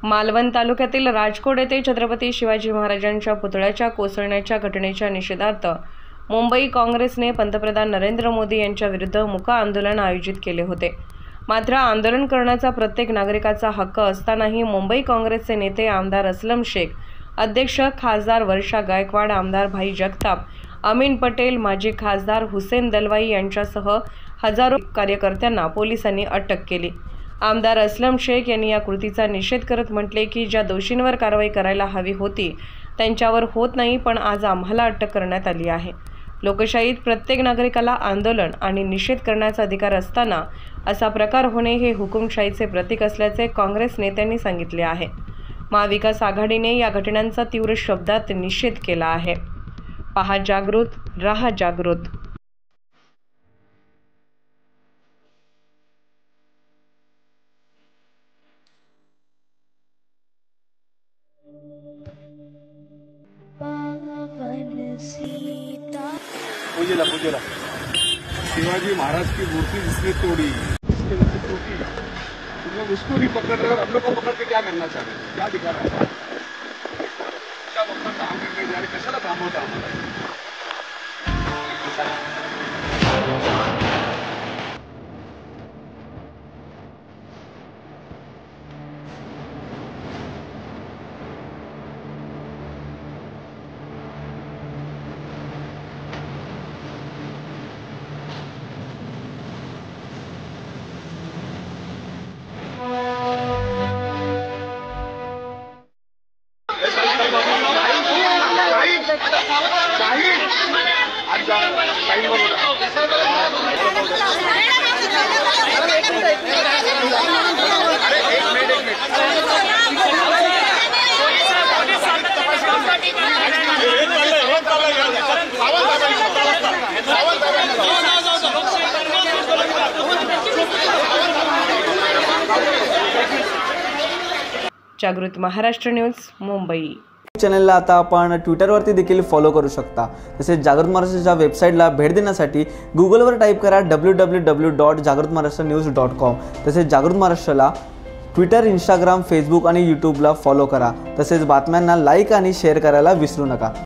मालवण तालुक्यातील राजकोट येथे छत्रपती शिवाजी महाराजांच्या पुतळ्याच्या कोसळण्याच्या घटनेच्या निषेधार्थ मुंबई काँग्रेसने पंतप्रधान नरेंद्र मोदी यांच्या विरुद्ध मूक आंदोलन आयोजित केले होते। मात्र आंदोलन करण्याचा प्रत्येक नागरिकाचा हक्क असतानाही मुंबई काँग्रेसचे नेते आमदार असलम शेख, अध्यक्ष खासदार वर्षा गायकवाड, आमदार भाई जगताप, अमीन पटेल, माजी खासदार हुसेन दलवाई यांच्यासह हजारो कार्यकर्त्यांना पोलिसांनी अटक केली। आमदार असलम शेख यांनी या कृतीचा निषेध करत म्हटले की ज्या दोषींवर कारवाई करायला हवी होती त्यांच्यावर होत नाही, पण आज आम्हाला अटक करण्यात आली आहे। लोकशाहीत प्रत्येक नागरिकाला आंदोलन आणि निषेध करण्याचा अधिकार असताना असा प्रकार होणे हे हुकुमशाहीचे प्रतीक असल्याचे काँग्रेस नेत्यांनी सांगितले आहे। महाविकास आघाडीने या घटनांचा तीव्र शब्दात निषेध केला आहे। पहा जागृत, रहा जागृत। पूजेला शिवाजी महाराज की मूर्ति जिसने तोड़ी, तुम लोग उसको भी पकड़ रहे हो, हम लोग को पकड़ के क्या करना चाहते हैं? क्या दिखा रहा है? क्या वक्त काम करने जा रहे, कशाला काम होता हमारा? जागृत महाराष्ट्र न्यूज मुंबई चॅनलला आता आपण ट्विटरवरती देखील फॉलो करू शकता। तसेच जागृत महाराष्ट्राच्या वेबसाईटला भेट देण्यासाठी गुगलवर टाईप करा www.jagrutmaharashtranews.com। तसेच जागृत महाराष्ट्राला ट्विटर, इंस्टाग्राम, फेसबुक आणि यूट्यूबला फॉलो करा। तसेच बातम्यांना लाईक आणि शेअर करायला विसरू नका।